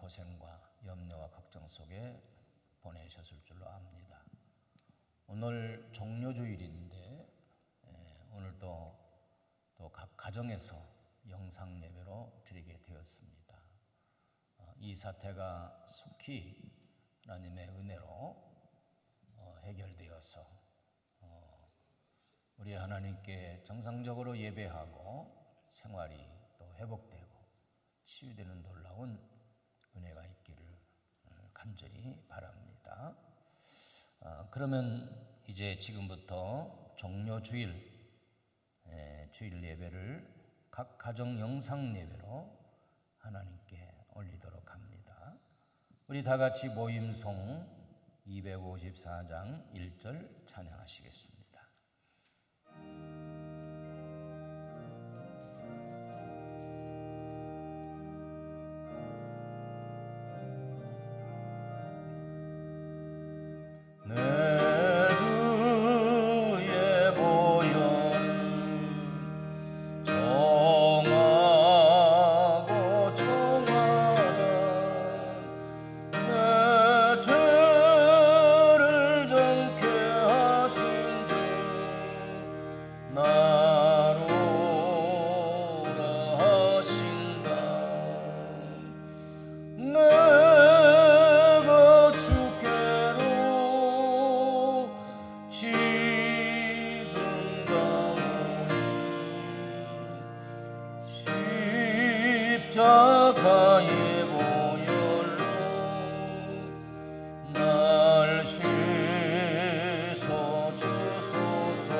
고생과 염려와 걱정 속에 보내셨을 줄로 압니다. 오늘 종료주일인데 오늘도 또 각 가정에서 영상 예배로 드리게 되었습니다. 이 사태가 속히 하나님의 은혜로 해결되어서 우리 하나님께 정상적으로 예배하고 생활이 또 회복되고 치유되는 놀라운 은혜가 있기를 간절히 바랍니다. 그러면 이제 지금부터 종료주일 주일 예배를 각 가정 영상 예배로 하나님께 올리도록 합니다. 우리 다 같이 모임송 254장 1절 찬양하시겠습니다. 내 주의 보혈은 정하고 청하라. 내 죄를 정케 하신 주 나로라 하신다. 내가 주께로 지금 가오니 십자가의 보혈로 날 씻어 주소서.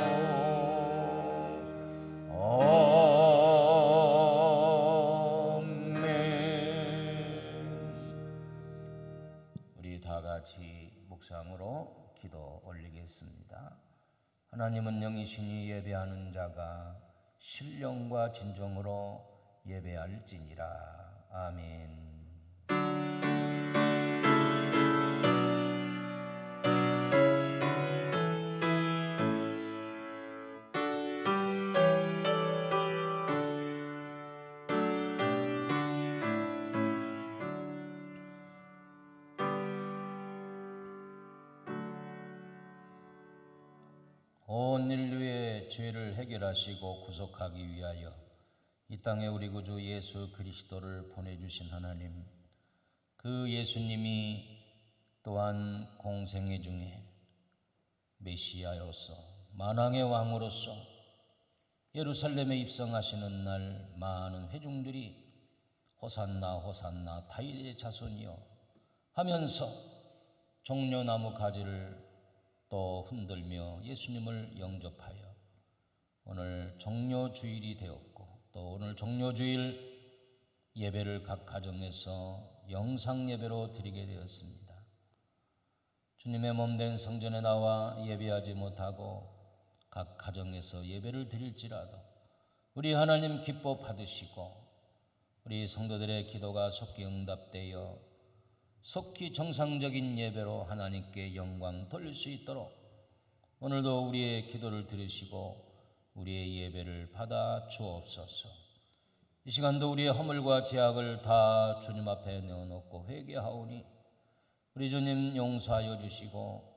아멘. 우리 다 같이 묵상으로 기도 올리겠습니다. 하나님은 영이시니 예배하는 자가 신령과 진정으로 예배할지니라. 아멘. 온 인류의 죄를 해결하시고 구속하기 위하여 이 땅에 우리 구주 예수 그리스도를 보내주신 하나님, 그 예수님이 또한 공생애 중에 메시아로서 만왕의 왕으로서 예루살렘에 입성하시는 날 많은 회중들이 호산나 호산나 다윗의 자손이여 하면서 종려나무 가지를 또 흔들며 예수님을 영접하여 오늘 종료주일이 되었고 또 오늘 종료주일 예배를 각 가정에서 영상 예배로 드리게 되었습니다. 주님의 몸된 성전에 나와 예배하지 못하고 각 가정에서 예배를 드릴지라도 우리 하나님 기뻐 받으시고 우리 성도들의 기도가 속히 응답되어 속히 정상적인 예배로 하나님께 영광 돌릴 수 있도록 오늘도 우리의 기도를 들으시고 우리의 예배를 받아 주옵소서. 이 시간도 우리의 허물과 죄악을 다 주님 앞에 내어놓고 회개하오니 우리 주님 용서하여 주시고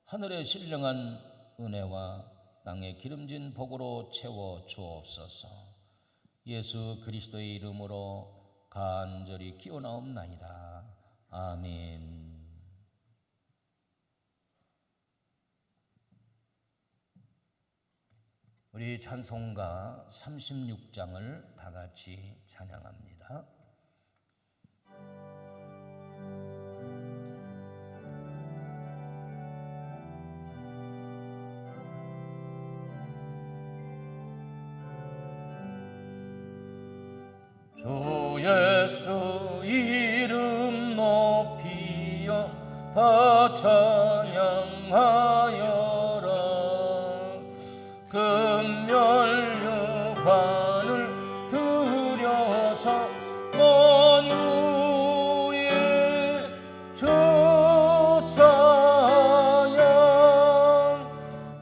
하늘의 신령한 은혜와 땅의 기름진 복으로 채워 주옵소서. 예수 그리스도의 이름으로 간절히 기원하옵나이다. 아멘. 우리 찬송가 36장을 다 같이 찬양합니다. 주 예수 이름 높이어 다 찬양하여라. 금멸류관을 들여서 만유의 주 찬양.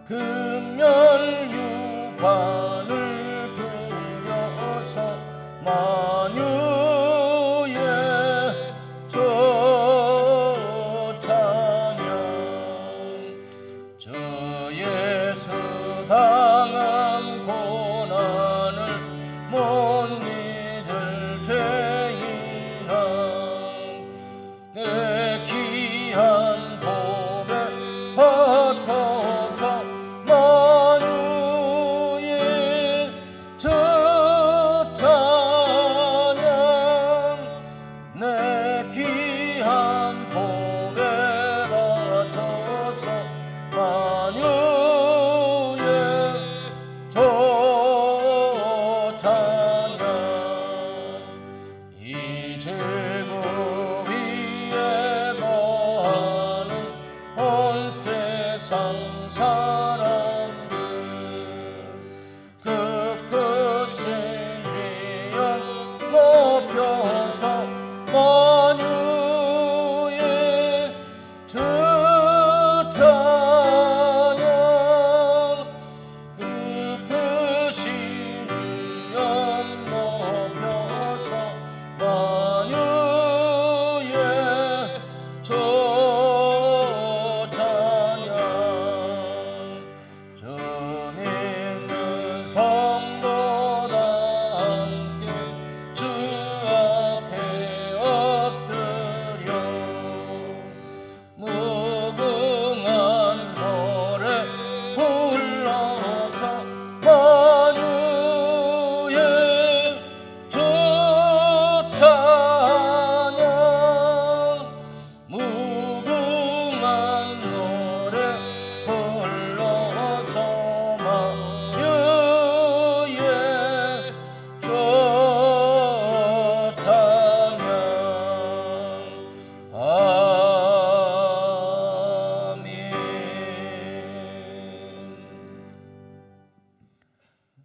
금멸류관을 들여서 만유의 주 높여서 만유의 주 찬양 그 크신 이름 높여서 만유의 주 찬양 주 믿는 성도다 함께 주 앞에 엎드려 무궁한 노래 불러서 만유의 주 찬양 무궁한 노래 불러서 만유의 주 찬양 아멘.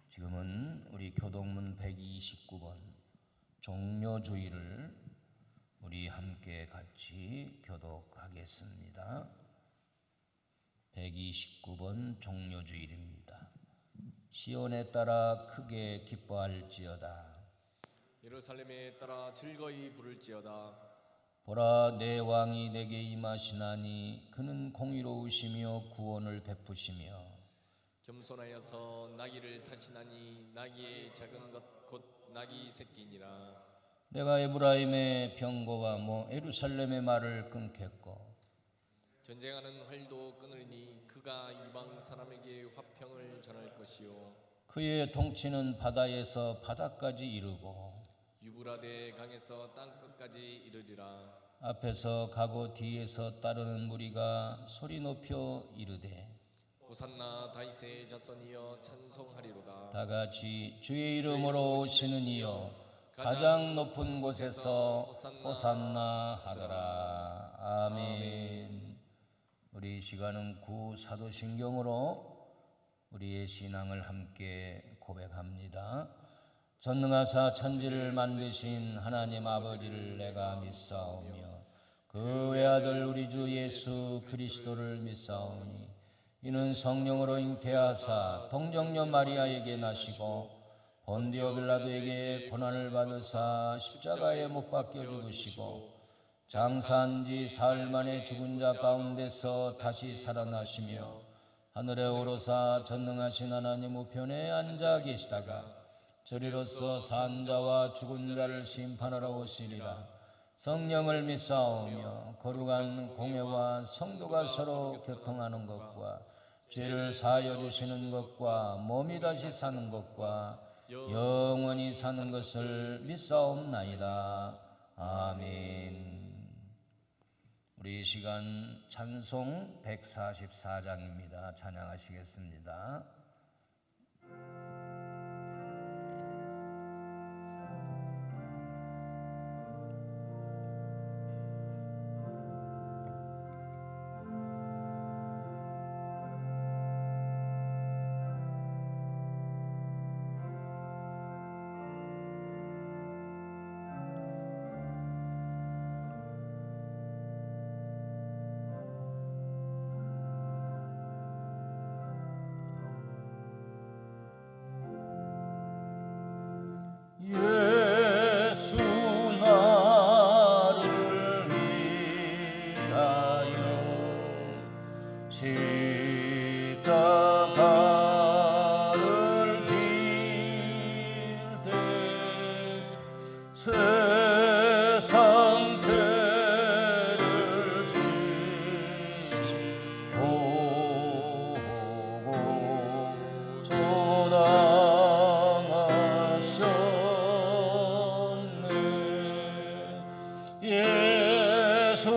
지금은 우리 교동문 129번 종료주의를 우리 함께 같이 교독하겠습니다. 129번 종료주일입니다. 시온에 따라 크게 기뻐할지어다. 예루살렘에 따라 즐거이 부를지어다. 보라, 내 왕이 내게 임하시나니 그는 공의로우시며 구원을 베푸시며 겸손하여서 나귀를 타시나니 나귀의 작은 것 곧 나귀 새끼니라. 내가 에브라임의 병거와 예루살렘의 말을 끊겠고 전쟁하는 활도 끊으니 그가 이방 사람에게 화평을 전할 것이요 그의 통치는 바다에서 바다까지 이르고 유브라데 강에서 땅 끝까지 이르리라. 앞에서 가고 뒤에서 따르는 무리가 소리 높여 이르되 호산나 다윗의 자손이여 찬송하리로다. 다같이 주의 이름으로 오시는 이여 가장 높은 곳에서 호산나 하더라. 아멘. 우리 이 시간은 구사도신경으로 우리의 신앙을 함께 고백합니다. 전능하사 천지를 만드신 하나님 아버지를 내가 믿사오며 그 외아들 우리 주 예수 그리스도를 믿사오니 이는 성령으로 잉태하사 동정녀 마리아에게 나시고 본디오 빌라도에게 고난을 받으사 십자가에 못 박혀 죽으시고 장사한 지 사흘 만에 죽은 자 가운데서 다시 살아나시며 하늘에 오르사 전능하신 하나님 우편에 앉아 계시다가 저리로서 산 자와 죽은 자를 심판하러 오시리라. 성령을 믿사오며 거룩한 공회와 성도가 서로 교통하는 것과 죄를 사하여 주시는 것과 몸이 다시 사는 것과 영원히 사는 것을 믿사옵나이다. 아멘. 우리 이 시간 찬송 144장입니다. 찬양하시겠습니다. 예수 나를 위하여 십자가를 질때 세상 죄를 지시고 조당하셨네. 예수님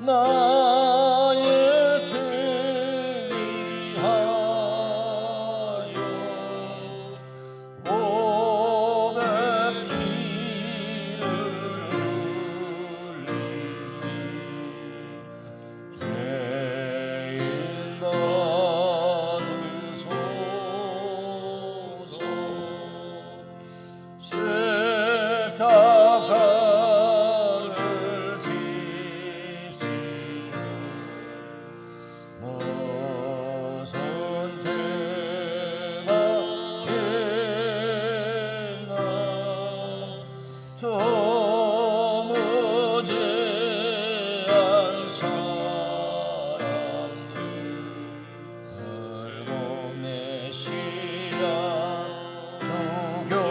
나의 죄 위하여 몸에 피를 흘리니 죄인 받으소서. 선제가 있나 저무제한 사람들 울고 메시아 주겼네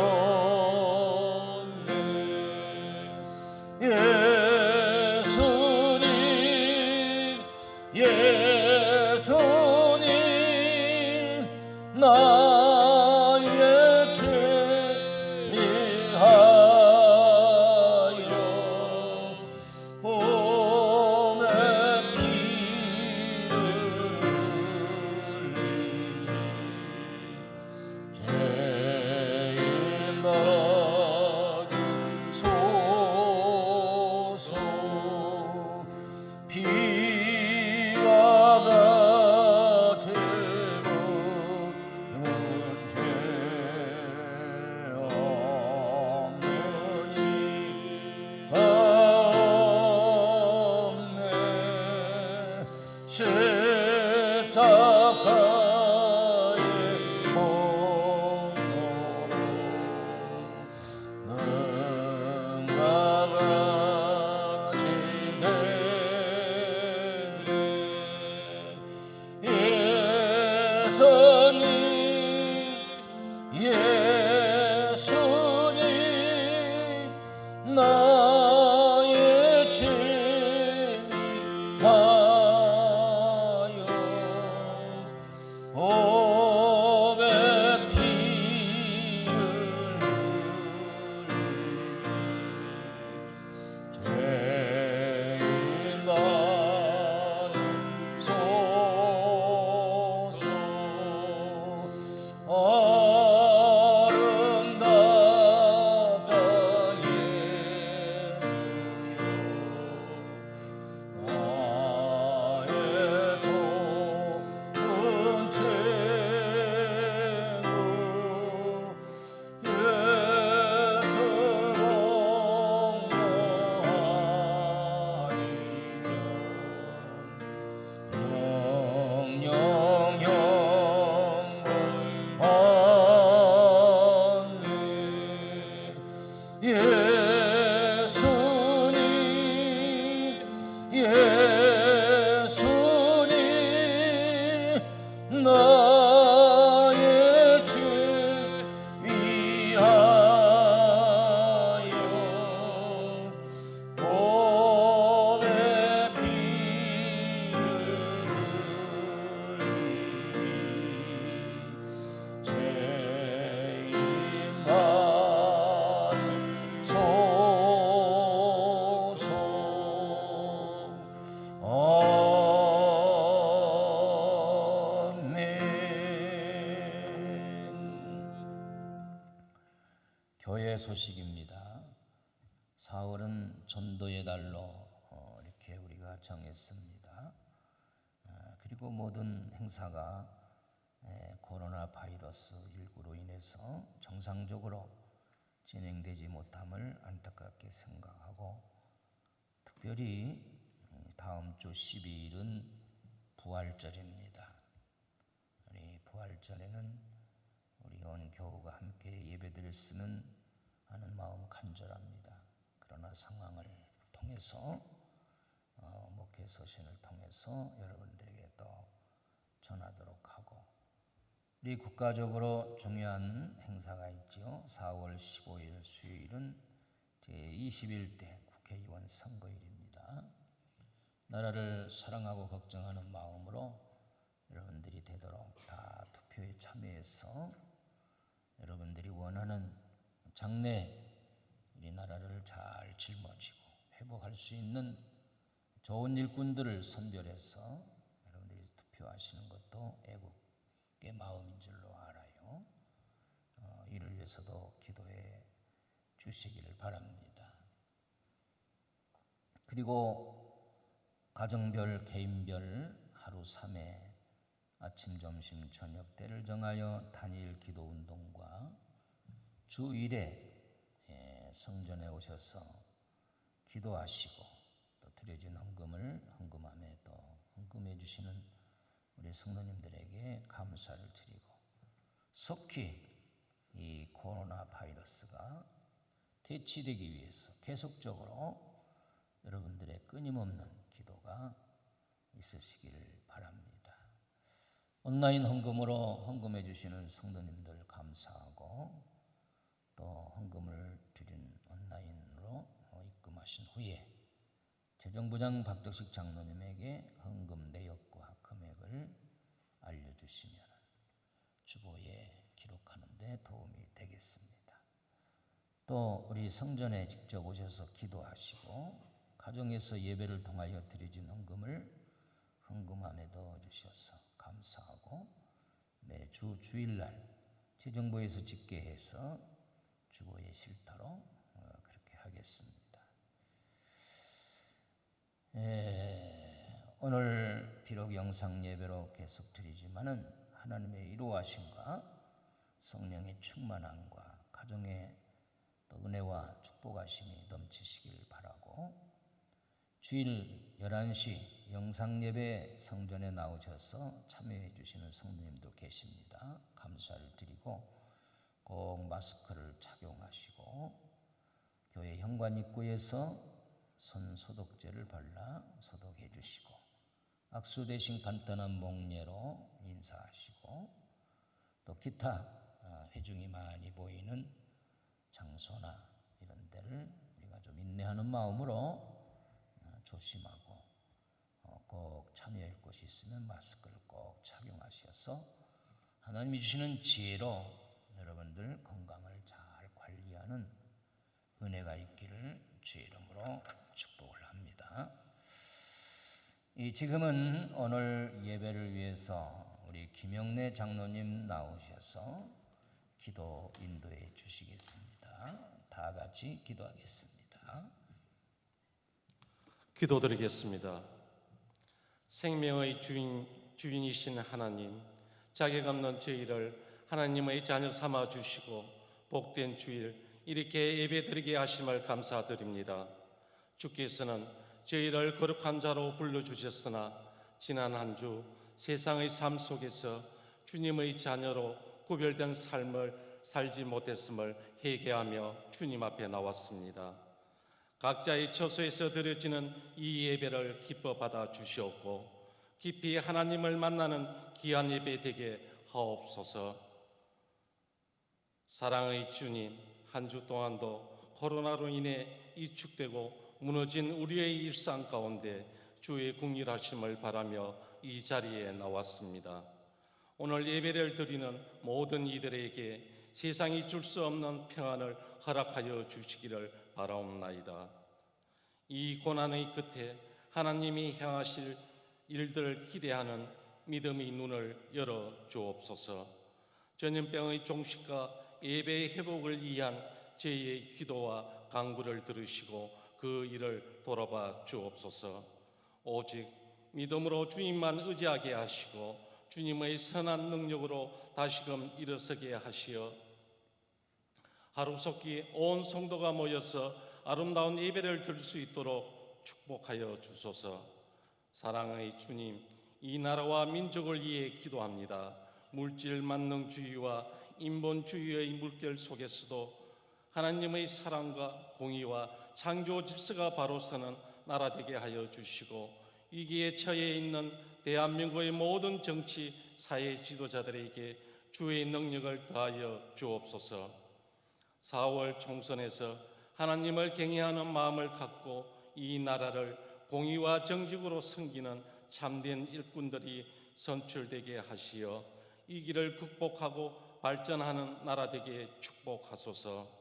예수님 나의 죄 위하여 몸에 피를 흘리니 죄인 받으소서 피와 같이 묻은 죄 없는 이가 없네 십자가의 공로로 능가 같이 되네 예수님 나의 죄 위하여 몸에 피를 흘리니 죄인 받으소서 아름답다 예수여 나의 좋은 친구 예수 공로하니면 영영 받네 예수님 나의 죄 위하여 몸에 피를 흘리니 죄인 받으소서 교회 소식입니다. 4월은 전도의 달로 이렇게 우리가 정했습니다. 그리고 모든 행사가 코로나 바이러스 19로 인해서 정상적으로 진행되지 못함을 안타깝게 생각하고 특별히 다음 주 12일은 부활절입니다. 우리 부활절에는 우리 온 교우가 함께 예배드렸으면 하는 마음 간절합니다. 그러나 상황을 통해서 목회 서신을 통해서 여러분들에게 또 전하도록 하고 우리 국가적으로 중요한 행사가 있죠. 4월 15일 수요일은 제21대 국회의원 선거일입니다. 나라를 사랑하고 걱정하는 마음으로 여러분들이 되도록 다 투표에 참여해서 여러분들이 원하는 장래 우리나라를 잘 짊어지고 회복할 수 있는 좋은 일꾼들을 선별해서 여러분들이 투표하시는 것도 애국의 마음인 줄로 알아요. 이를 위해서도 기도해 주시기를 바랍니다. 그리고 가정별, 개인별 하루 3회 아침, 점심, 저녁 때를 정하여 단일 기도 운동과 주 1회 성전에 오셔서 기도하시고 또 드려진 헌금을 헌금함에 또 헌금해 주시는 우리 성도님들에게 감사를 드리고 속히 이 코로나 바이러스가 퇴치되기 위해서 계속적으로 여러분들의 끊임없는 기도가 있으시기를 바랍니다. 온라인 헌금으로 헌금해 주시는 성도님들 감사하고 또 헌금을 드린 온라인으로 입금하신 후에 재정부장 박덕식 장로님에게 헌금 내역과 금액을 알려주시면 주보에 기록하는 데 도움이 되겠습니다. 또 우리 성전에 직접 오셔서 기도하시고 가정에서 예배를 통하여 드려진 헌금을 헌금함에 넣어주셔서 감사하고 매주 주일날 재정부에서 집계해서 주보에 실타로 그렇게 하겠습니다. 오늘 비록 영상 예배로 계속 드리지만은 하나님의 이루하심과 성령의 충만함과 가정의 또 은혜와 축복하심이 넘치시길 바라고 주일 11시 영상 예배 성전에 나오셔서 참여해 주시는 성도님도 계십니다. 감사를 드리고 꼭 마스크를 착용하시고 교회 현관 입구에서 손 소독제를 발라 소독해 주시고 악수 대신 간단한 목례로 인사하시고 또 기타 회중이 많이 보이는 장소나 이런 데를 우리가 좀 인내하는 마음으로 조심하고 꼭 참여할 곳이 있으면 마스크를 꼭 착용하셔서 하나님이 주시는 지혜로 여러분들 건강을 잘 관리하는 은혜가 있기를 주의 이름으로 축복을 합니다. 지금은 오늘 예배를 위해서 우리 김영래 장로님 나오셔서 기도 인도해 주시겠습니다. 다 같이 기도하겠습니다. 기도드리겠습니다. 생명의 주인이신 하나님, 자격 없는 저희를 하나님의 자녀 삼아 주시고 복된 주일 이렇게 예배드리게 하심을 감사드립니다. 주께서는 저희를 거룩한 자로 불러주셨으나 지난 한 주 세상의 삶 속에서 주님의 자녀로 구별된 삶을 살지 못했음을 회개하며 주님 앞에 나왔습니다. 각자의 처소에서 드려지는 이 예배를 기뻐 받아 주시옵고 깊이 하나님을 만나는 귀한 예배 되게 하옵소서. 사랑의 주님, 한 주 동안도 코로나로 인해 위축되고 무너진 우리의 일상 가운데 주의 긍휼하심을 바라며 이 자리에 나왔습니다. 오늘 예배를 드리는 모든 이들에게 세상이 줄 수 없는 평안을 허락하여 주시기를 바라옵나이다. 이 고난의 끝에 하나님이 행하실 일들을 기대하는 믿음의 눈을 열어 주옵소서. 전염병의 종식과 예배의 회복을 위한 저희의 기도와 간구를 들으시고 그 일을 돌아봐 주옵소서. 오직 믿음으로 주님만 의지하게 하시고 주님의 선한 능력으로 다시금 일어서게 하시어 하루속히 온 성도가 모여서 아름다운 예배를 드릴 수 있도록 축복하여 주소서. 사랑의 주님, 이 나라와 민족을 위해 기도합니다. 물질 만능주의와 인본주의의 물결 속에서도 하나님의 사랑과 공의와 창조 질서가 바로 서는 나라 되게 하여 주시고 위기에 처해 있는 대한민국의 모든 정치, 사회 지도자들에게 주의 능력을 더하여 주옵소서. 4월 총선에서 하나님을 경외하는 마음을 갖고 이 나라를 공의와 정직으로 섬기는 참된 일꾼들이 선출되게 하시어 이 길을 극복하고 발전하는 나라 되게 축복하소서.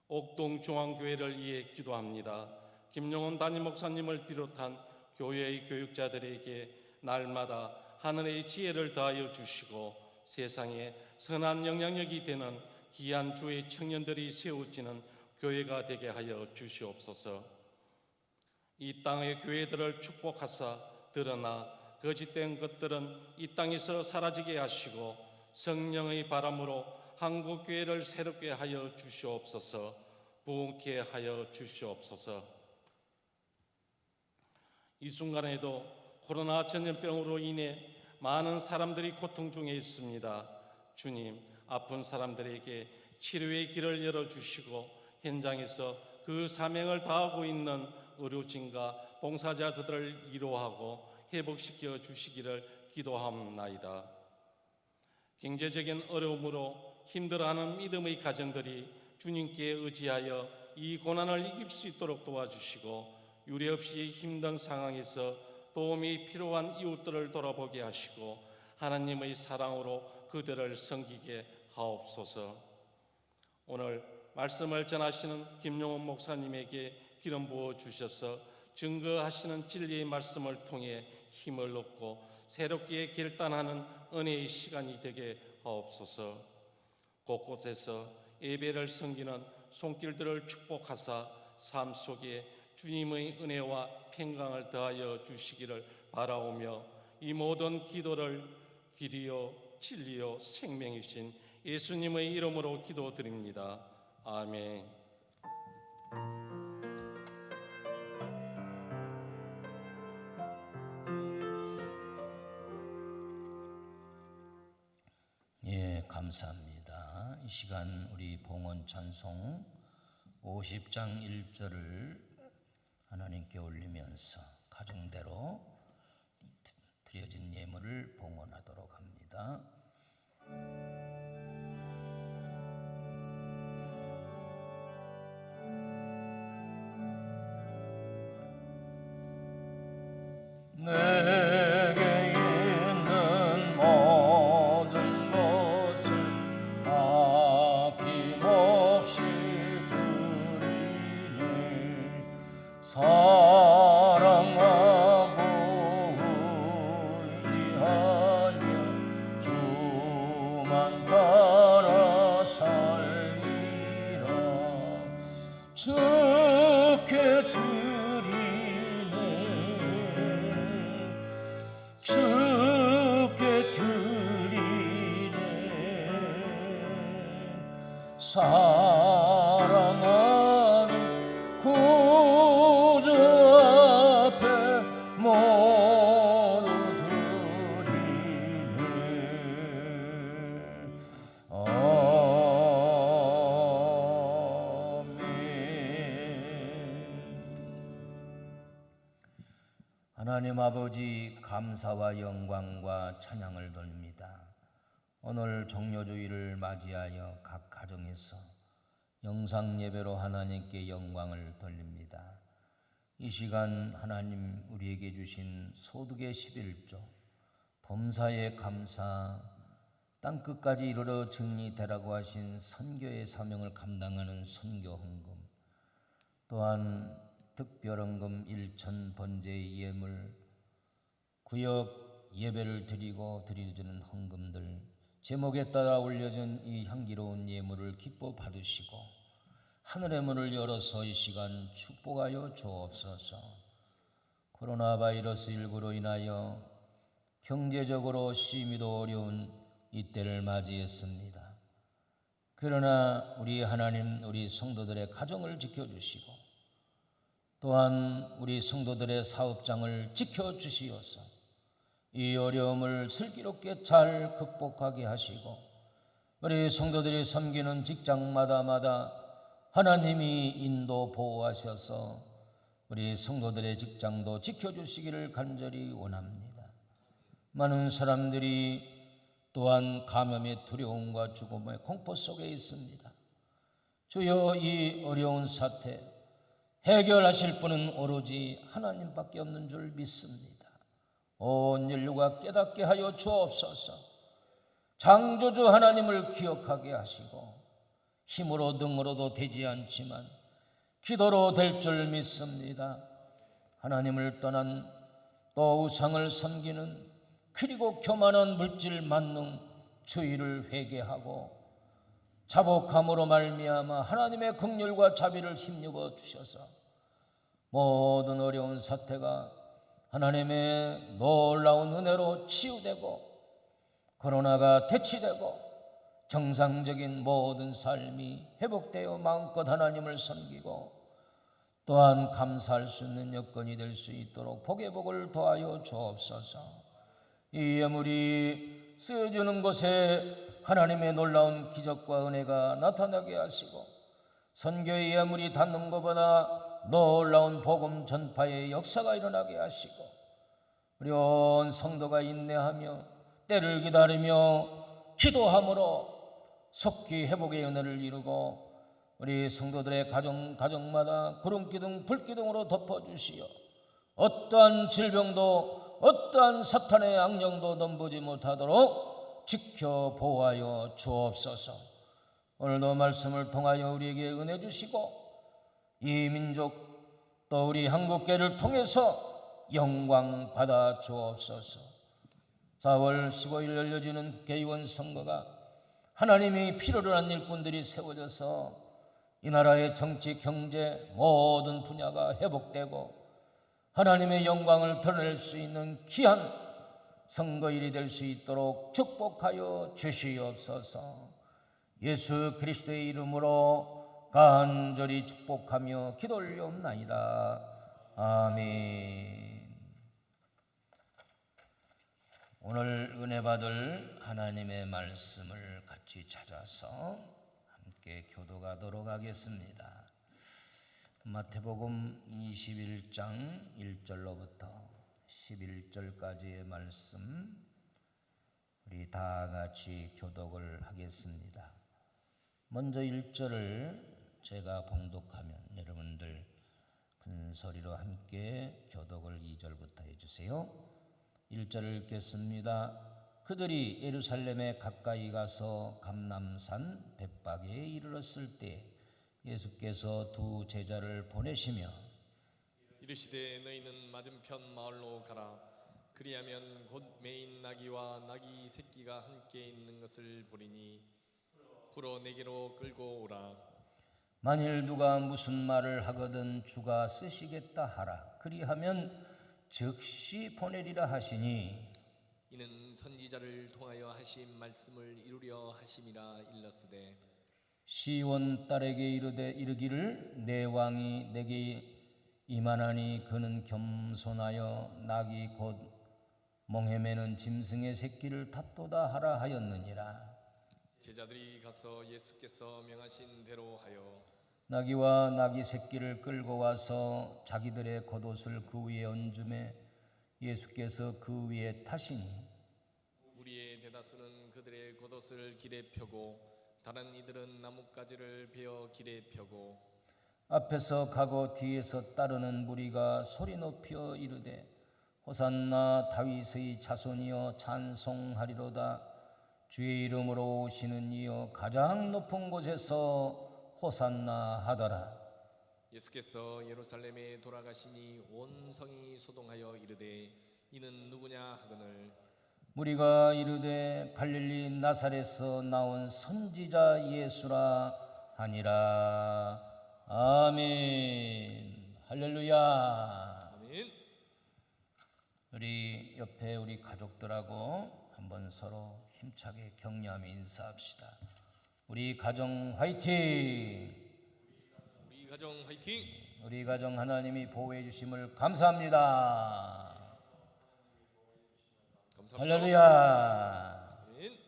옥동중앙교회를 위해 기도합니다. 김용훈 담임 목사님을 비롯한 교회의 교육자들에게 날마다 하늘의 지혜를 더하여 주시고 세상에 선한 영향력이 되는 귀한 주의 청년들이 세워지는 교회가 되게 하여 주시옵소서. 이 땅의 교회들을 축복하사 드러나 거짓된 것들은 이 땅에서 사라지게 하시고 성령의 바람으로 한국 교회를 새롭게 하여 주시옵소서. 부흥케 하여 주시옵소서. 이 순간에도 코로나 전염병으로 인해 많은 사람들이 고통 중에 있습니다. 주님, 아픈 사람들에게 치료의 길을 열어주시고 현장에서 그 사명을 다하고 있는 의료진과 봉사자들을 위로하고 회복시켜 주시기를 기도하옵나이다. 경제적인 어려움으로 힘들어하는 믿음의 가정들이 주님께 의지하여 이 고난을 이길 수 있도록 도와주시고 유례없이 힘든 상황에서 도움이 필요한 이웃들을 돌아보게 하시고 하나님의 사랑으로 그들을 섬기게 하옵소서. 오늘 말씀을 전하시는 김용훈 목사님에게 기름 부어 주셔서 증거하시는 진리의 말씀을 통해 힘을 얻고 새롭게 결단하는 은혜의 시간이 되게 하옵소서. 곳곳에서 예배를 섬기는 손길들을 축복하사 삶 속에 주님의 은혜와 평강을 더하여 주시기를 바라오며 이 모든 기도를 길이요 진리요 생명이신 예수님의 이름으로 기도드립니다. 아멘. 예, 감사합니다. 이 시간 우리 봉헌 찬송 50장 1절을 하나님께 올리면서 가정대로 드려진 예물을 봉헌하도록 합니다. 내게 있는 모든 것을 아낌없이 드리네. 사랑하고 의지하며 주만 따라 살리라. 주께 주께 드리네. 사랑하는 구주 앞에 모두 드리네. 하나님 아버지, 감사와 영광과 찬양을 돌립니다. 오늘 종료주일을 맞이하여 각 가정에서 영상 예배로 하나님께 영광을 돌립니다. 이 시간 하나님 우리에게 주신 소득의 11조, 범사에 감사, 땅끝까지 이르러 정리되라고 하신 선교의 사명을 감당하는 선교헌금, 또한 특별헌금 1천 번제의 예물, 구역 예배를 드리고 드려지는 헌금들, 제목에 따라 올려진 이 향기로운 예물을 기뻐 받으시고 하늘의 문을 열어서 이 시간 축복하여 주옵소서. 코로나 바이러스 19로 인하여 경제적으로 심히도 어려운 이때를 맞이했습니다. 그러나 우리 하나님, 우리 성도들의 가정을 지켜주시고 또한 우리 성도들의 사업장을 지켜주시어서 이 어려움을 슬기롭게 잘 극복하게 하시고 우리 성도들이 섬기는 직장마다 하나님이 인도 보호하셔서 우리 성도들의 직장도 지켜주시기를 간절히 원합니다. 많은 사람들이 또한 감염의 두려움과 죽음의 공포 속에 있습니다. 주여, 이 어려운 사태 해결하실 분은 오로지 하나님밖에 없는 줄 믿습니다. 온 인류가 깨닫게 하여 주옵소서. 창조주 하나님을 기억하게 하시고 힘으로 능으로도 되지 않지만 기도로 될 줄 믿습니다. 하나님을 떠난 또 우상을 섬기는 그리고 교만한 물질 만능 주의를 회개하고 자복함으로 말미암아 하나님의 긍휼과 자비를 힘입어 주셔서 모든 어려운 사태가 하나님의 놀라운 은혜로 치유되고 코로나가 퇴치되고 정상적인 모든 삶이 회복되어 마음껏 하나님을 섬기고 또한 감사할 수 있는 여건이 될 수 있도록 복의 복을 더하여 주옵소서. 이 예물이 쓰여지는 곳에 하나님의 놀라운 기적과 은혜가 나타나게 하시고 선교의 예물이 닿는 것보다 놀라운 복음 전파의 역사가 일어나게 하시고 우리 온 성도가 인내하며 때를 기다리며 기도함으로 속히 회복의 은혜를 이루고 우리 성도들의 가정마다 구름기둥 불기둥으로 덮어주시어 어떠한 질병도 어떠한 사탄의 악령도 넘보지 못하도록 지켜 보호하여 주옵소서. 오늘도 말씀을 통하여 우리에게 은혜 주시고 이 민족 또 우리 한국교회를 통해서 영광 받아 주옵소서. 4월 15일 열려지는 국회의원 선거가 하나님이 필요로 한 일꾼들이 세워져서 이 나라의 정치, 경제 모든 분야가 회복되고 하나님의 영광을 드러낼 수 있는 귀한 선거일이 될 수 있도록 축복하여 주시옵소서. 예수 그리스도의 이름으로 간절히 축복하며 기도 올리옵나이다. 아멘. 오늘 은혜 받을 하나님의 말씀을 같이 찾아서 함께 교도하도록 하겠습니다. 마태복음 21장 1절로부터 11절까지의 말씀 우리 다 같이 교독을 하겠습니다. 먼저 1절을 제가 봉독하면 여러분들 큰 소리로 함께 교독을 2절부터 해주세요. 1절을 읽겠습니다. 그들이 예루살렘에 가까이 가서 감람산 벳박에 이르렀을 때 예수께서 두 제자를 보내시며 이르시되 너희는 맞은편 마을로 가라. 그리하면 곧 매인 나귀와 나귀 새끼가 함께 있는 것을 보리니 풀어 내게로 끌고 오라. 만일 누가 무슨 말을 하거든 주가 쓰시겠다 하라. 그리하면 즉시 보내리라 하시니 이는 선지자를 통하여 하신 말씀을 이루려 하심이라 일렀으되 시온 딸에게 이르기를 내 왕이 내게 임하나니 그는 겸손하여 낙이 곧 멍헤매는 짐승의 새끼를 탓도다 하라 하였느니라. 제자들이 가서 예수께서 명하신 대로 하여 나귀와 나귀 새끼를 끌고 와서 자기들의 겉옷을 그 위에 얹음에 예수께서 그 위에 타시니 무리의 대다수는 그들의 겉옷을 길에 펴고 다른 이들은 나뭇가지를 베어 길에 펴고 앞에서 가고 뒤에서 따르는 무리가 소리 높여 이르되 호산나 다윗의 자손이여 찬송하리로다. 주의 이름으로 오시는 이여 가장 높은 곳에서 호산나 하더라. 예수께서 예루살렘에 돌아가시니 온 성이 소동하여 이르되 이는 누구냐 하거늘 무리가 이르되 갈릴리 나사렛에서 나온 선지자 예수라 하니라. 아멘. 할렐루야. 아멘. 우리 옆에 우리 가족들하고 한번 서로 힘차게 격려하며 인사합시다. 우리 가정 화이팅! 우리 가정 화이팅! 우리 가정 하나님이 보호해 주심을 감사합니다. 감사합니다. 할렐루야. 아멘.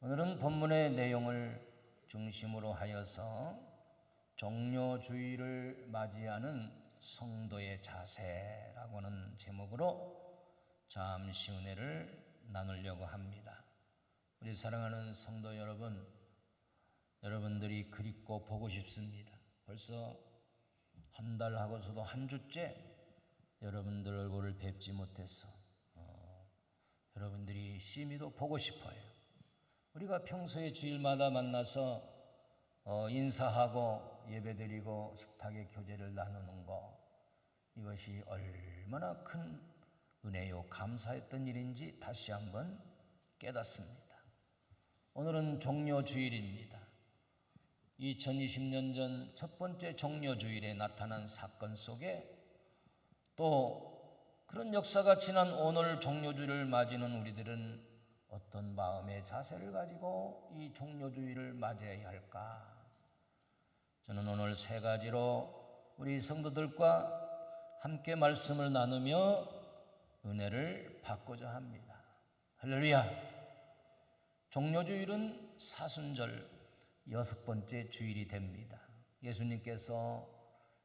오늘은 본문의 내용을 중심으로 하여서 종료주의를 맞이하는 성도의 자세라고 하는 제목으로 잠시 은혜를 나누려고 합니다. 우리 사랑하는 성도 여러분, 여러분들이 그립고 보고 싶습니다. 벌써 한 달 하고서도 한 주째 여러분들 얼굴을 뵙지 못해서 여러분들이 심히도 보고 싶어요. 우리가 평소에 주일마다 만나서 인사하고 예배드리고 식탁의 교제를 나누는 것, 이것이 얼마나 큰 은혜요 감사했던 일인지 다시 한번 깨닫습니다. 오늘은 종료주일입니다. 2020년 전 첫 번째 종료주일에 나타난 사건 속에 또 그런 역사가 지난 오늘 종료주일을 맞이하는 우리들은 어떤 마음의 자세를 가지고 이 종료주일을 맞이해야 할까? 저는 오늘 세 가지로 우리 성도들과 함께 말씀을 나누며 은혜를 받고자 합니다. 할렐루야. 종료주일은 사순절 6번째 주일이 됩니다. 예수님께서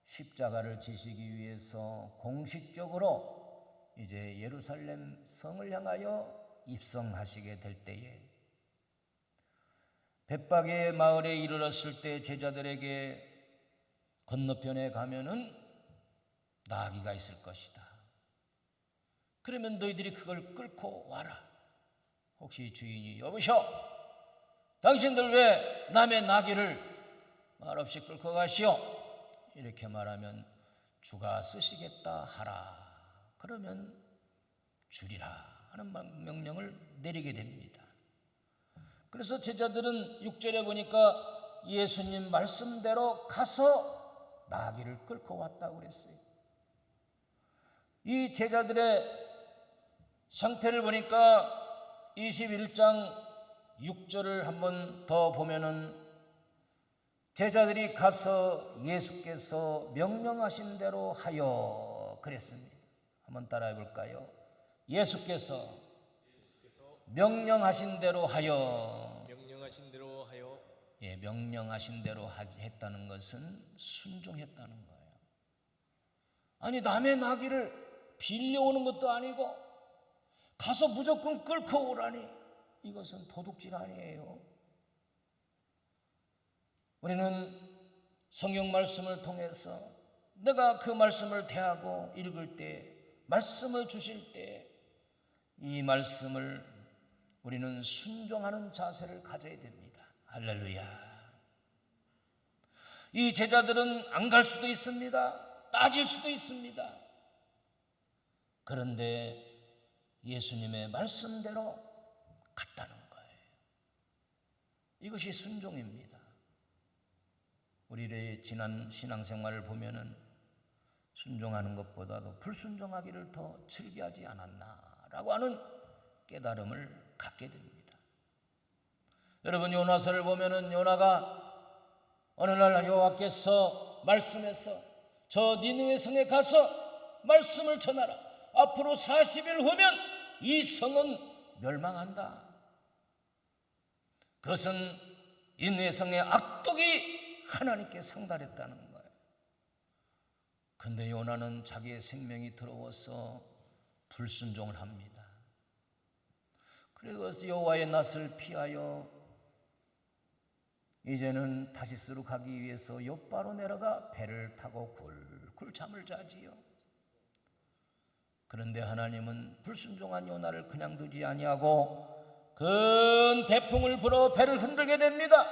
십자가를 지시기 위해서 공식적으로 이제 예루살렘 성을 향하여 입성하시게 될 때에 벳바게 마을에 이르렀을 때 제자들에게 건너편에 가면은 나귀가 있을 것이다. 그러면 너희들이 그걸 끌고 와라. 혹시 주인이 여보셔, 당신들 왜 남의 나귀를 말없이 끌고 가시오? 이렇게 말하면 주가 쓰시겠다 하라. 그러면 주리라 하는 명령을 내리게 됩니다. 그래서 제자들은 6절에 보니까 예수님 말씀대로 가서 나귀를 끌고 왔다고 그랬어요. 이 제자들의 상태를 보니까 21장 6절을 한번 더 보면은 제자들이 가서 예수께서 명령하신 대로 하여 그랬습니다. 한번 따라해 볼까요? 예수께서 명령하신 대로 하여. 예, 명령하신 대로 했다는 것은 순종했다는 거예요. 아니, 남의 나귀를 빌려오는 것도 아니고 가서 무조건 끌고 오라니, 이것은 도둑질 아니에요. 우리는 성경 말씀을 통해서 내가 그 말씀을 대하고 읽을 때, 말씀을 주실 때 이 말씀을 우리는 순종하는 자세를 가져야 됩니다. 할렐루야. 이 제자들은 안 갈 수도 있습니다. 따질 수도 있습니다. 그런데 예수님의 말씀대로 갔다는 거예요. 이것이 순종입니다. 우리의 지난 신앙생활을 보면은 순종하는 것보다도 불순종하기를 더 즐겨하지 않았나라고 하는 깨달음을 갖게 됩니다. 여러분, 요나서를 보면은 요나가 어느 날 여호와께서 말씀해서 저 니느웨 성에 가서 말씀을 전하라. 앞으로 40일 후면 이 성은 멸망한다. 그것은 니느웨 성의 악독이 하나님께 상달했다는 거예요. 근데 요나는 자기의 생명이 더러워서 불순종을 합니다. 그래서 여호와의 낯을 피하여 이제는 다시스로 가기 위해서 욥바로 내려가 배를 타고 굴굴 잠을 자지요. 그런데 하나님은 불순종한 요나를 그냥 두지 아니하고 큰 대풍을 불어 배를 흔들게 됩니다.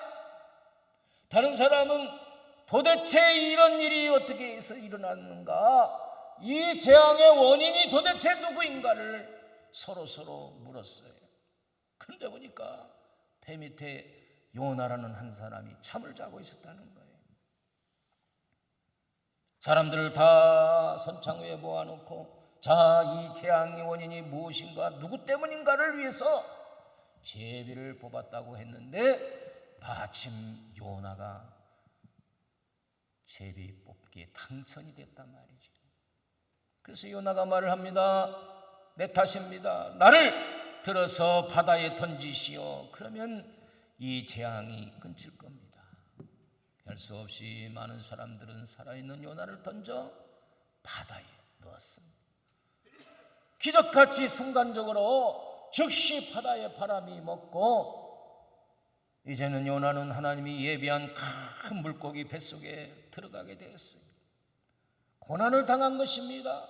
다른 사람은 도대체 이런 일이 어떻게 해서 일어났는가, 이 재앙의 원인이 도대체 누구인가를 서로 물었어요. 그런데 보니까 배 밑에 요나라는 한 사람이 잠을 자고 있었다는 거예요. 사람들을 다 선창 위에 모아놓고 자, 이 재앙의 원인이 무엇인가, 누구 때문인가를 위해서 제비를 뽑았다고 했는데 마침 요나가 제비 뽑기에 당선이 됐단 말이죠. 그래서 요나가 말을 합니다. 내 탓입니다. 나를 들어서 바다에 던지시오. 그러면 이 재앙이 끊길 겁니다. 할 수 없이 많은 사람들은 살아있는 요나를 던져 바다에 넣었습니다. 기적같이 순간적으로 즉시 바다의 바람이 먹고 이제는 요나는 하나님이 예비한 큰 물고기 뱃속에 들어가게 되었어요. 고난을 당한 것입니다.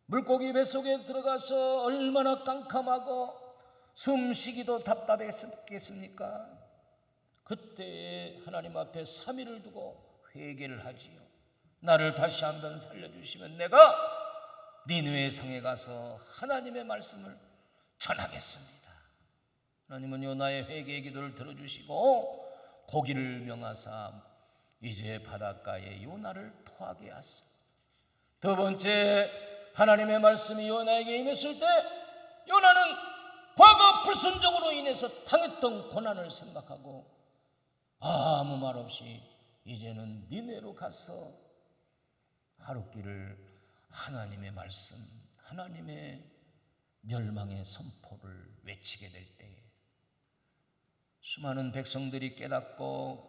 물고기 뱃속에 들어가서 얼마나 깜깜하고 숨쉬기도 답답했겠습니까? 그때 하나님 앞에 3일을 두고 회개를 하지요. 나를 다시 한번 살려주시면 내가 니느웨 성에 가서 하나님의 말씀을 전하겠습니다. 하나님은 요나의 회개의 기도를 들어주시고 고기를 명하사 이제 바닷가에 요나를 토하게 하시고, 두 번째, 하나님의 말씀이 요나에게 임했을 때 요나는 과거 불순종으로 인해서 당했던 고난을 생각하고 아무 말 없이 이제는 니느웨로 가서 하룻길을 하나님의 말씀, 하나님의 멸망의 선포를 외치게 될 때에 수많은 백성들이 깨닫고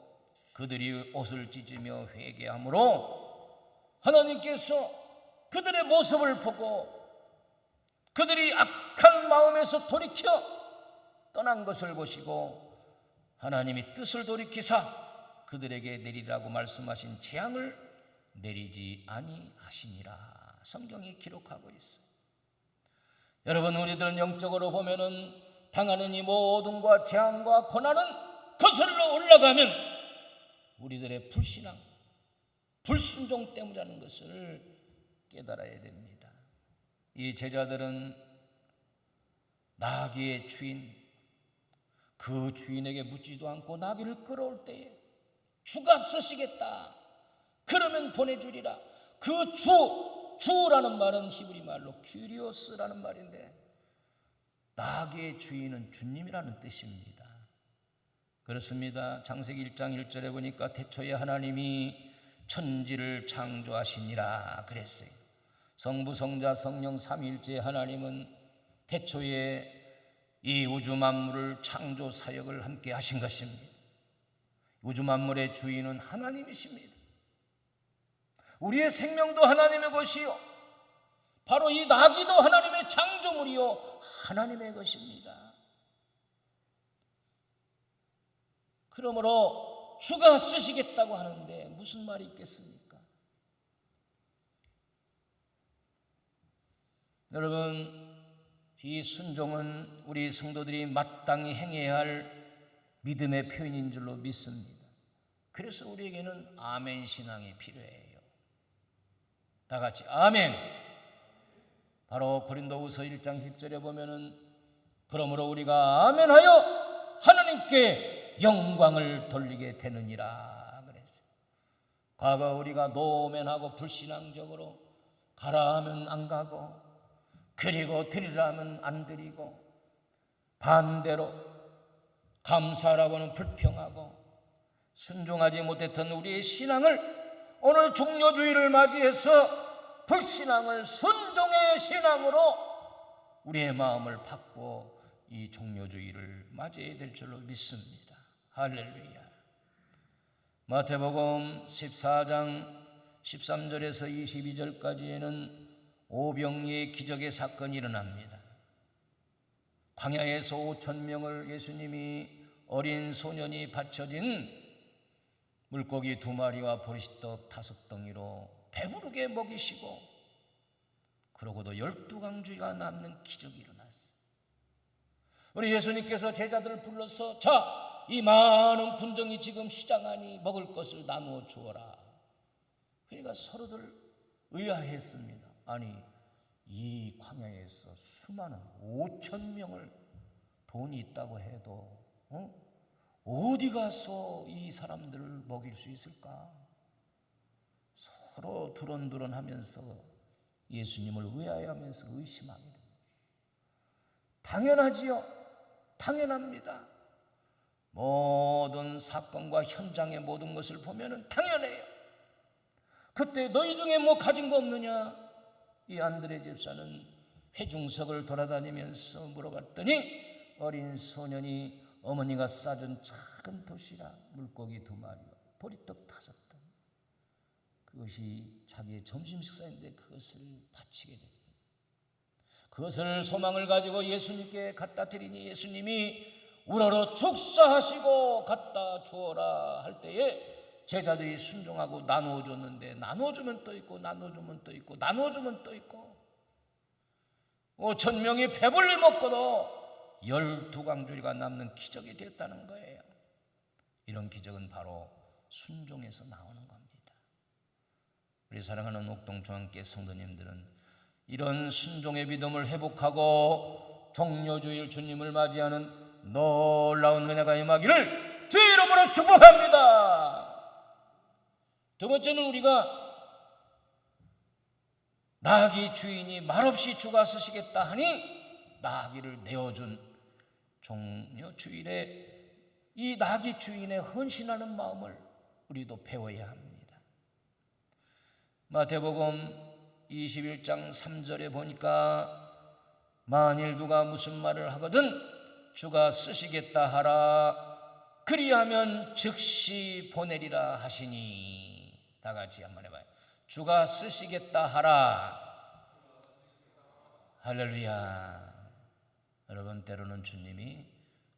그들이 옷을 찢으며 회개함으로 하나님께서 그들의 모습을 보고 그들이 악한 마음에서 돌이켜 떠난 것을 보시고 하나님이 뜻을 돌이키사 그들에게 내리라고 말씀하신 재앙을 내리지 아니하시니라 성경이 기록하고 있어. 여러분, 우리들은 영적으로 보면은 당하는 이 모든 것과 재앙과 고난은 거슬러 올라가면 우리들의 불신앙, 불순종 때문이라는 것을 깨달아야 됩니다. 이 제자들은 나귀의 주인, 그 주인에게 묻지도 않고 나귀를 끌어올 때에 주가 쓰시겠다, 그러면 보내주리라. 그 주라는 말은 히브리 말로 큐리오스라는 말인데 나귀의 주인은 주님이라는 뜻입니다. 그렇습니다. 창세기 1장 1절에 보니까 태초에 하나님이 천지를 창조하시니라 그랬어요. 성부, 성자, 성령 삼위일체 하나님은 태초에 이 우주 만물을 창조 사역을 함께 하신 것입니다. 우주 만물의 주인은 하나님이십니다. 우리의 생명도 하나님의 것이요, 바로 이 나귀도 하나님의 창조물이요 하나님의 것입니다. 그러므로 주가 쓰시겠다고 하는데 무슨 말이 있겠습니까? 여러분, 이 순종은 우리 성도들이 마땅히 행해야 할 믿음의 표현인 줄로 믿습니다. 그래서 우리에게는 아멘 신앙이 필요해요. 다 같이 아멘. 바로 고린도후서 1장 10절에 보면은 그러므로 우리가 아멘하여 하나님께 영광을 돌리게 되느니라 그랬어요. 과거 우리가 노멘하고 불신앙적으로 가라 하면 안 가고, 그리고 드리라 하면 안 드리고, 반대로 감사라고는 불평하고 순종하지 못했던 우리의 신앙을 오늘 종료주의를 맞이해서 불신앙을 순종의 신앙으로 우리의 마음을 바꾸어 이 종료주의를 맞이해야 될 줄로 믿습니다. 할렐루야. 마태복음 14장 13절에서 22절까지에는 오병이의 기적의 사건이 일어납니다. 광야에서 5,000명을 예수님이 어린 소년이 받쳐진 물고기 2마리와 보리떡 5덩이로 배부르게 먹이시고, 그러고도 12강주가 남는 기적이 일어났어요. 우리 예수님께서 제자들을 불러서 자, 이 많은 군정이 지금 시장하니 먹을 것을 나누어 주어라. 그러니까 서로들 의아했습니다. 아니, 이 광야에서 수많은 5,000명을 돈이 있다고 해도 어디 가서 이 사람들을 먹일 수 있을까? 서로 두런두런하면서 예수님을 의아해하면서 의심하게 됩니다. 당연하지요. 당연합니다. 모든 사건과 현장의 모든 것을 보면은 당연해요. 그때 너희 중에 뭐 가진 거 없느냐? 이 안드레 집사는 회중석을 돌아다니면서 물어봤더니 어린 소년이 어머니가 싸준 작은 도시락 물고기 2마리와 보리떡 5덩이, 그것이 자기의 점심 식사인데 그것을 바치게 됩니다. 그것을 소망을 가지고 예수님께 갖다 드리니 예수님이 우러러 축사하시고 갖다 주어라 할 때에 제자들이 순종하고 나누어 줬는데, 나누어주면 또 있고 나누어주면 또 있고 나누어주면 또 있고 5,000명이 배불리 먹고도 12강주리가 남는 기적이 됐다는 거예요. 이런 기적은 바로 순종에서 나오는 겁니다. 우리 사랑하는 옥동중앙교회 성도님들은 이런 순종의 믿음을 회복하고 종료주일 주님을 맞이하는 놀라운 은혜가 임하기를 주 이름으로 축복합니다. 두 번째는 우리가 나귀 주인이 말없이 주가 쓰시겠다 하니 나귀를 내어준 종료주일에 이 나귀 주인의 헌신하는 마음을 우리도 배워야 합니다. 마태복음 21장 3절에 보니까 만일 누가 무슨 말을 하거든 주가 쓰시겠다 하라. 그리하면 즉시 보내리라 하시니. 다 같이 한번 해봐요. 주가 쓰시겠다 하라. 할렐루야. 여러분, 때로는 주님이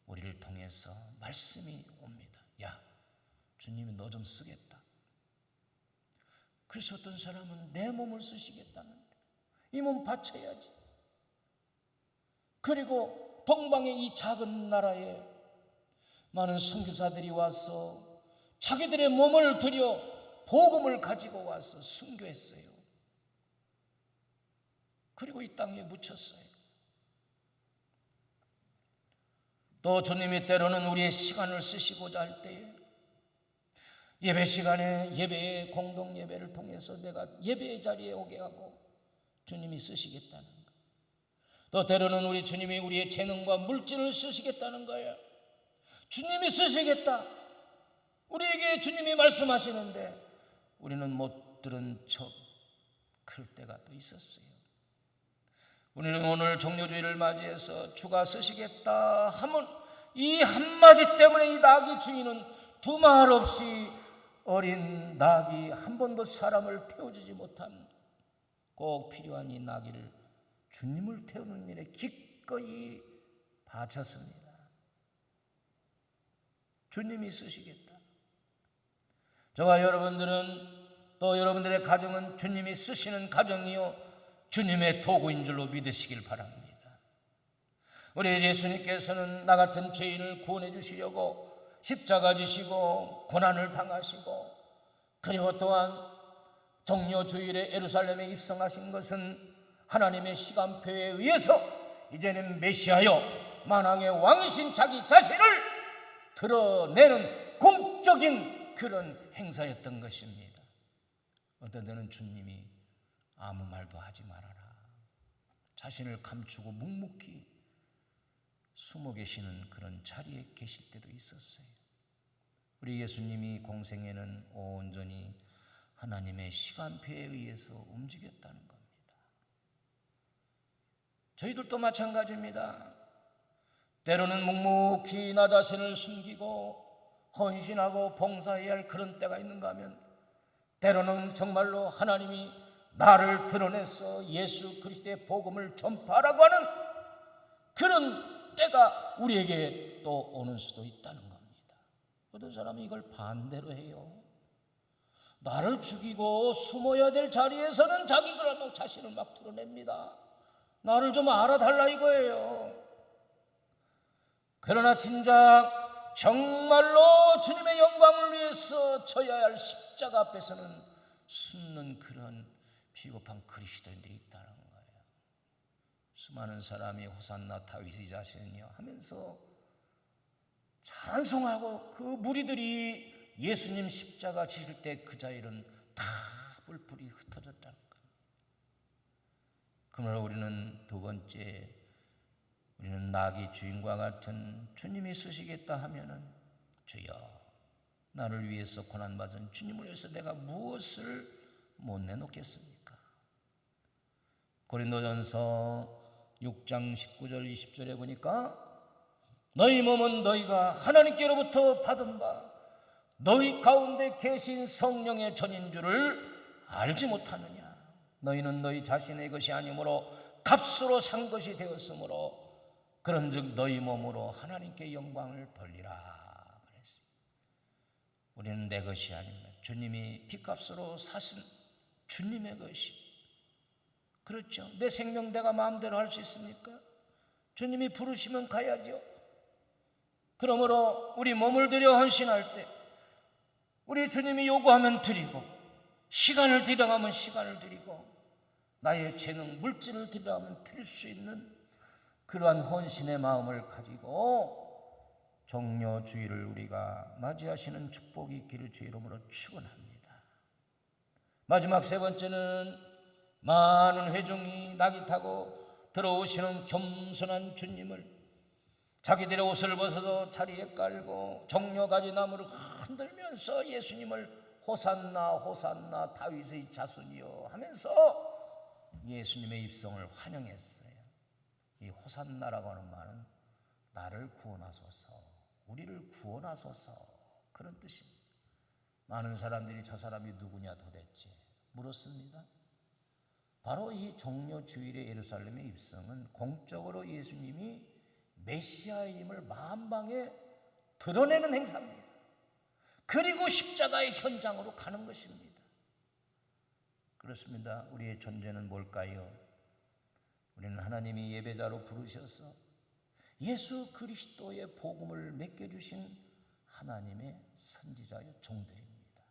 우리를 통해서 말씀이 옵니다. 야, 주님이 너 좀 쓰겠다. 그래서 어떤 사람은 내 몸을 쓰시겠다는데 이 몸 바쳐야지. 그리고 동방의 이 작은 나라에 많은 선교사들이 와서 자기들의 몸을 들여 복음을 가지고 와서 순교했어요. 그리고 이 땅에 묻혔어요. 또 주님이 때로는 우리의 시간을 쓰시고자 할 때에 예배 시간에 예배의 공동 예배를 통해서 내가 예배의 자리에 오게 하고 주님이 쓰시겠다는 거. 또 때로는 우리 주님이 우리의 재능과 물질을 쓰시겠다는 거예요. 주님이 쓰시겠다. 우리에게 주님이 말씀하시는데 우리는 못 들은 척 그럴 때가 또 있었어요. 우리는 오늘 종료주의를 맞이해서 주가 쓰시겠다 하면 이 한마디 때문에 이 나귀 주인은 두 말 없이 어린 나귀 한 번도 사람을 태워주지 못한 꼭 필요한 이 나귀를 주님을 태우는 일에 기꺼이 바쳤습니다. 주님이 쓰시겠다. 저와 여러분들은 또 여러분들의 가정은 주님이 쓰시는 가정이요 주님의 도구인 줄로 믿으시길 바랍니다. 우리 예수님께서는 나 같은 죄인을 구원해 주시려고 십자가 지시고 고난을 당하시고 그리고 또한 종료주일에 예루살렘에 입성하신 것은 하나님의 시간표에 의해서 이제는 메시아여 만왕의 왕이신 자기 자신을 드러내는 공적인 그런 행사였던 것입니다. 어떤 때는 주님이 아무 말도 하지 말아라. 자신을 감추고 묵묵히 숨어 계시는 그런 자리에 계실 때도 있었어요. 우리 예수님이 공생애는 온전히 하나님의 시간표에 의해서 움직였다는 겁니다. 저희들도 마찬가지입니다. 때로는 묵묵히 나 자신을 숨기고 헌신하고 봉사해야 할 그런 때가 있는가 하면 때로는 정말로 하나님이 나를 드러내서 예수 그리스도의 복음을 전파하라고 하는 그런 때가 우리에게 또 오는 수도 있다는 겁니다. 어떤 사람이 이걸 반대로 해요. 나를 죽이고 숨어야 될 자리에서는 자기가 막 자신을 막 드러냅니다. 나를 좀 알아달라 이거예요. 그러나 진작 정말로 주님의 영광을 위해서 져야 할 십자가 앞에서는 숨는 그런 비겁한 그리스도인들이 있다는 거예요. 수많은 사람이 호산나 다윗의 자신이여 하면서 찬송하고 그 무리들이 예수님 십자가 지실 때 그 자리는 다 뿔뿔이 흩어졌다는 거예요. 그러므로 우리는 두 번째, 우리는 나귀 주인과 같은 주님이 쓰시겠다 하면은 주여 나를 위해서 고난받은 주님을 위해서 내가 무엇을 못 내놓겠습니까? 고린도전서 6장 19절 20절에 보니까 너희 몸은 너희가 하나님께로부터 받은 바 너희 가운데 계신 성령의 전인 줄을 알지 못하느냐. 너희는 너희 자신의 것이 아니므로 값으로 산 것이 되었으므로 그런즉 너희 몸으로 하나님께 영광을 돌리라 그랬어요. 우리는 내 것이 아닙니다. 주님이 피값으로 사신 주님의 것이. 그렇죠. 내 생명 내가 마음대로 할 수 있습니까? 주님이 부르시면 가야죠. 그러므로 우리 몸을 들여 헌신할 때 우리 주님이 요구하면 드리고 시간을 드려가면 시간을 드리고 나의 재능, 물질을 드려가면 드릴 수 있는 그러한 헌신의 마음을 가지고 종료주의를 우리가 맞이하시는 축복이 있기를 주의 이름으로 축원합니다. 마지막 세 번째는 많은 회중이 나귀 타고 들어오시는 겸손한 주님을 자기들의 옷을 벗어서 자리에 깔고 종려가지 나무를 흔들면서 예수님을 호산나 호산나 다윗의 자손이여 하면서 예수님의 입성을 환영했어요. 이 호산나라고 하는 말은 나를 구원하소서, 우리를 구원하소서, 그런 뜻입니다. 많은 사람들이 저 사람이 누구냐 도대체 물었습니다. 바로 이 종려 주일의 예루살렘의 입성은 공적으로 예수님이 메시아임을 만방에 드러내는 행사입니다. 그리고 십자가의 현장으로 가는 것입니다. 그렇습니다. 우리의 존재는 뭘까요? 우리는 하나님이 예배자로 부르셔서 예수 그리스도의 복음을 맡겨주신 하나님의 선지자의 종들입니다.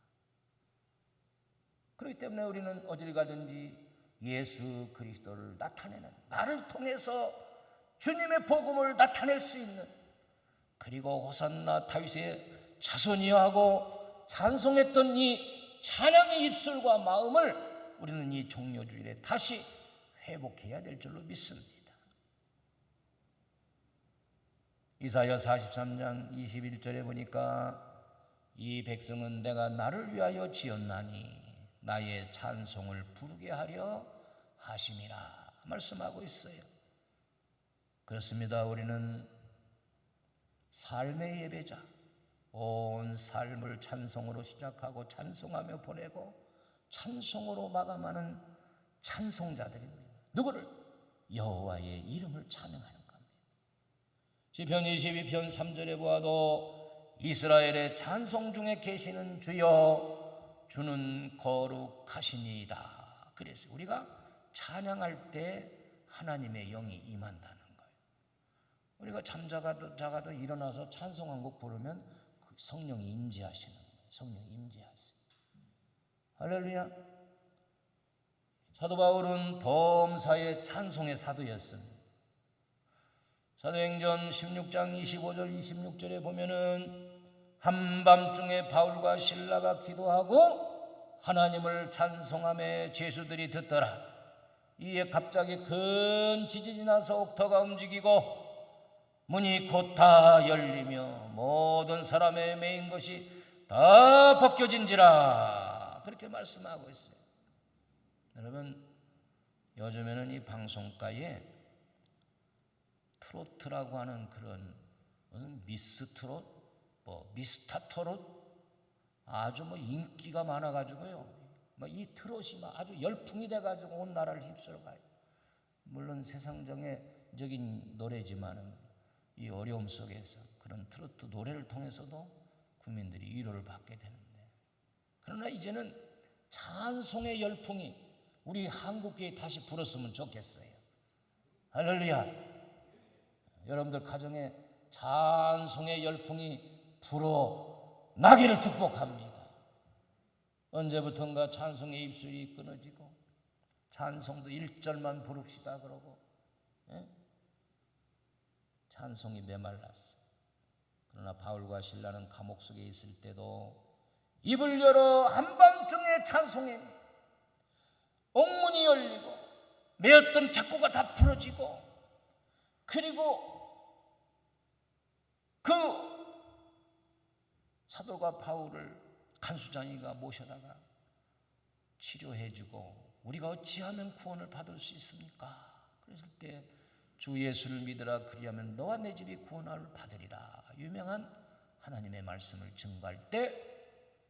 그렇기 때문에 우리는 어딜 가든지 예수 그리스도를 나타내는, 나를 통해서 주님의 복음을 나타낼 수 있는, 그리고 호산나 다윗의 자손이여 하고 찬송했던 이 찬양의 입술과 마음을 우리는 이 종려주일에 다시 회복해야 될 줄로 믿습니다. 이사야 43장 21절에 보니까 이 백성은 내가 나를 위하여 지었나니 나의 찬송을 부르게 하려 하심이라 말씀하고 있어요. 그렇습니다. 우리는 삶의 예배자, 온 삶을 찬송으로 시작하고 찬송하며 보내고 찬송으로 마감하는 찬송자들입니다. 누구를? 여호와의 이름을 찬양하는 겁니다. 시편 22편 3절에 보아도 이스라엘의 찬송 중에 계시는 주여 주는 거룩하시니이다. 그래서 우리가 찬양할 때 하나님의 영이 임한다는 거예요. 우리가 잠자가도 일어나서 찬송 한 곡 부르면 성령이 임재하시는 거예요. 성령이 임재하세요. 할렐루야. 사도 바울은 범사의 찬송의 사도였습니다. 사도행전 16장 25절 26절에 보면은 한밤중에 바울과 실라가 기도하고 하나님을 찬송하며 죄수들이 듣더라. 이에 갑자기 큰 지진이 나서 옥터가 움직이고 문이 곧 다 열리며 모든 사람의 매인 것이 다 벗겨진지라. 그렇게 말씀하고 있어요. 여러분, 요즘에는 이 방송가에 트로트라고 하는 그런 무슨 미스 트롯, 미스터 트롯 아주 인기가 많아가지고요. 이 트롯이 아주 열풍이 돼가지고 온 나라를 휩쓸어가요. 물론 세상적인 노래지만은 이 어려움 속에서 그런 트로트 노래를 통해서도 국민들이 위로를 받게 되는데, 그러나 이제는 찬송의 열풍이 우리 한국교회에 다시 불었으면 좋겠어요. 할렐루야. 여러분들 가정에 찬송의 열풍이 불어나기를 축복합니다. 언제부턴가 찬송의 입술이 끊어지고 찬송도 1절만 부릅시다 그러고 찬송이 메말랐어. 그러나 바울과 실라는 감옥 속에 있을 때도 입을 열어 한밤중에 찬송해 옥문이 열리고 매었던 착고가 다 풀어지고, 그리고 그 사도가 바울을 간수장이가 모셔다가 치료해주고 우리가 어찌하면 구원을 받을 수 있습니까? 그랬을 때 주 예수를 믿으라 그리하면 너와 내 집이 구원을 받으리라 유명한 하나님의 말씀을 증거할 때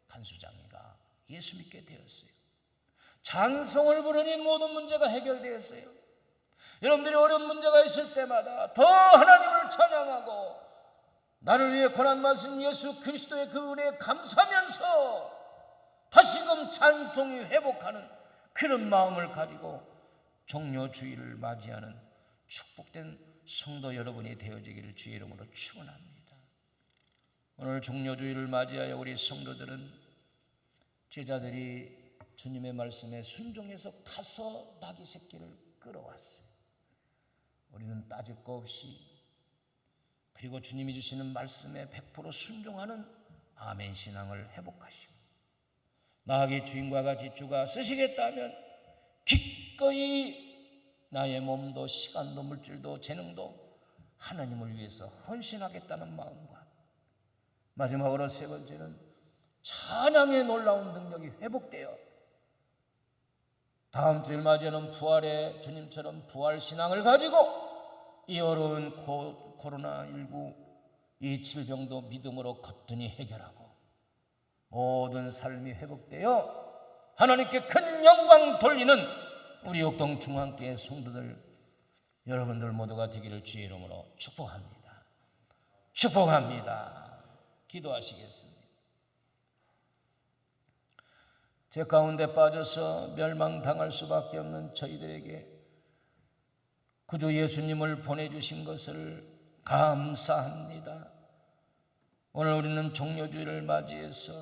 간수장이가 예수 믿게 되었어요. 찬송을 부르니 모든 문제가 해결되었어요. 여러분들이 어려운 문제가 있을 때마다 더 하나님을 찬양하고 나를 위해 고난받으신 예수 그리스도의 그 은혜에 감사하면서 다시금 찬송이 회복하는 그런 마음을 가지고 종려주일을 맞이하는 축복된 성도 여러분이 되어지기를 주의 이름으로 축원합니다. 오늘 종려주일을 맞이하여 우리 성도들은 제자들이 주님의 말씀에 순종해서 가서 나귀 새끼를 끌어왔어요. 우리는 따질 거 없이, 그리고 주님이 주시는 말씀에 100% 순종하는 아멘 신앙을 회복하시고, 나귀 주인과 같이 주가 쓰시겠다면 기꺼이 나의 몸도 시간도 물질도 재능도 하나님을 위해서 헌신하겠다는 마음과, 마지막으로 세 번째는 찬양의 놀라운 능력이 회복되어 다음 주일 맞이하는 부활의 주님처럼 부활 신앙을 가지고 이 어려운 코로나19 이 질병도 믿음으로 거뜬히 해결하고 모든 삶이 회복되어 하나님께 큰 영광 돌리는 우리 역동 중앙교회 성도들 여러분들 모두가 되기를 주의 이름으로 축복합니다. 축복합니다. 기도하시겠습니다. 제 가운데 빠져서 멸망당할 수밖에 없는 저희들에게 구주 예수님을 보내주신 것을 감사합니다. 오늘 우리는 종료주일을 맞이해서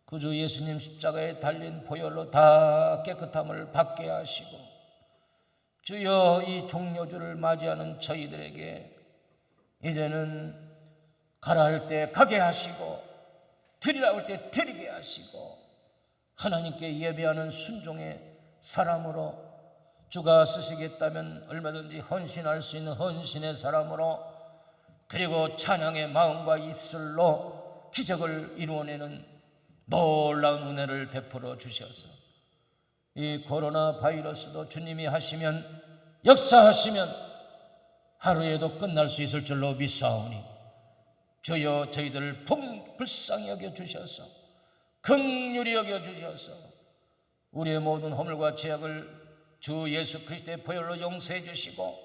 구주 예수님 십자가에 달린 보혈로 다 깨끗함을 받게 하시고 주여 이 종료주를 맞이하는 저희들에게 이제는 가라 할 때 가게 하시고 드리라 할 때 드리게 하시고 하나님께 예배하는 순종의 사람으로 주가 쓰시겠다면 얼마든지 헌신할 수 있는 헌신의 사람으로 그리고 찬양의 마음과 입술로 기적을 이루어내는 놀라운 은혜를 베풀어 주셔서 이 코로나 바이러스도 주님이 하시면 역사하시면 하루에도 끝날 수 있을 줄로 믿사오니 주여 저희들을 불쌍히 여겨주셔서 긍휼히 여겨주셔서 우리의 모든 허물과 죄악을 주 예수 그리스도의 보혈로 용서해 주시고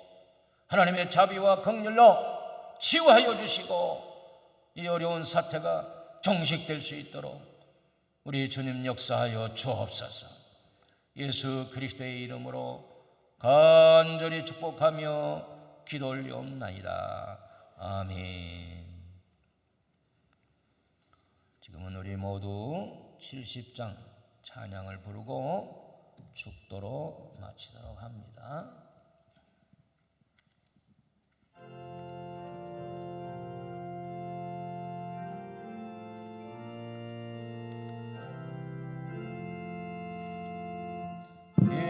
하나님의 자비와 긍휼로 치유하여 주시고 이 어려운 사태가 종식될 수 있도록 우리 주님 역사하여 주옵소서. 예수 그리스도의 이름으로 간절히 축복하며 기도 올리옵나이다. 아멘. 지금은 우리 모두 70장 찬양을 부르고 축도로 마치도록 합니다.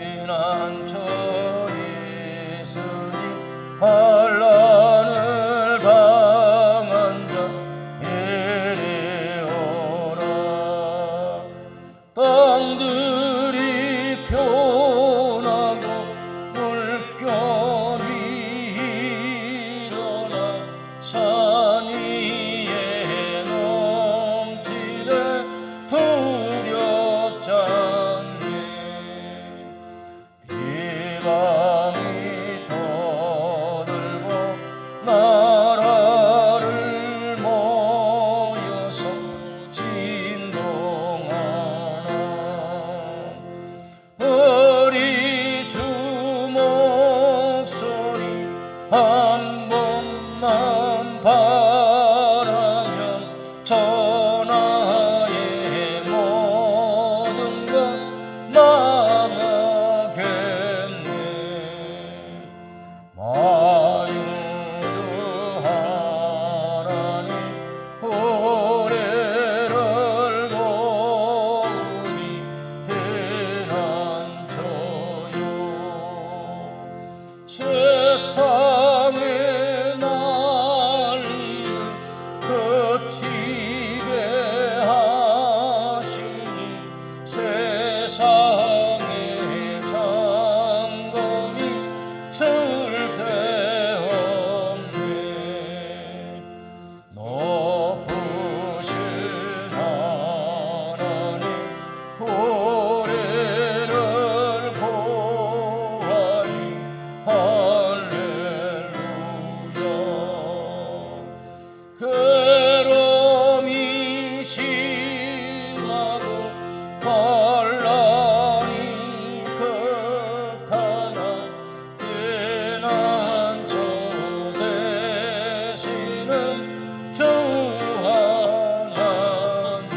피난처 예수님 환난을 당한 자 이리 오라. 땅들이 변하고 물결이 일어나 산 위에 넘치되 두렵지 않네. 비방이 떠들고 나라를 모여서 진동하나 우리 주 목소리 한 번만 바라면 전하의 모든 것 망하겠네. 만유주 하나님 우리를 도우니 피난처요. 세상의 난리를 그치게 하시니 세상의 장검이 쓸데없네. 높으신 하나님 우리를 구하니 할렐루야. 괴로움이 심하고 환난이 극하나 피난처 되시는 주 하나님.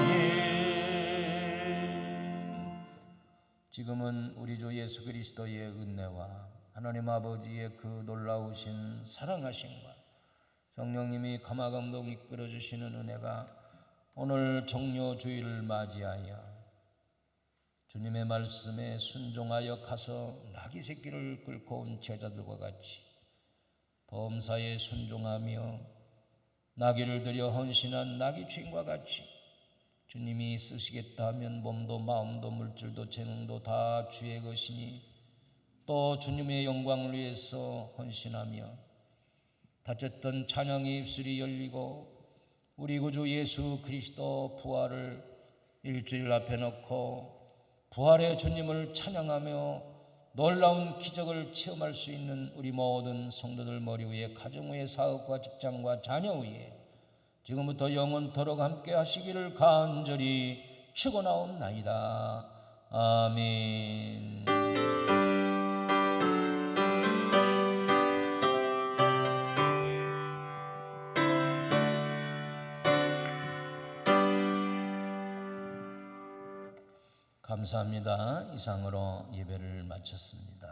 지금은 우리 주 예수 그리스도의 은혜와 하나님 아버지의 그 놀라우신 사랑하심과 성령님이 감화감동 이끌어 주시는 은혜가 오늘 종료주일을 맞이하여 주님의 말씀에 순종하여 가서 나귀 새끼를 끌고 온 제자들과 같이 범사에 순종하며 나귀를 들여 헌신한 나귀 주인과 같이 주님이 쓰시겠다 하면 몸도 마음도 물질도 재능도 다 주의 것이니 또 주님의 영광을 위해서 헌신하며 닫혔던 찬양의 입술이 열리고 우리 구주 예수 그리스도 부활을 일주일 앞에 놓고 부활의 주님을 찬양하며 놀라운 기적을 체험할 수 있는 우리 모든 성도들 머리 위에, 가정 위에, 사업과 직장과 자녀 위에 지금부터 영원토록 함께 하시기를 간절히 축원하옵나이다. 아멘. 감사합니다. 이상으로 예배를 마쳤습니다.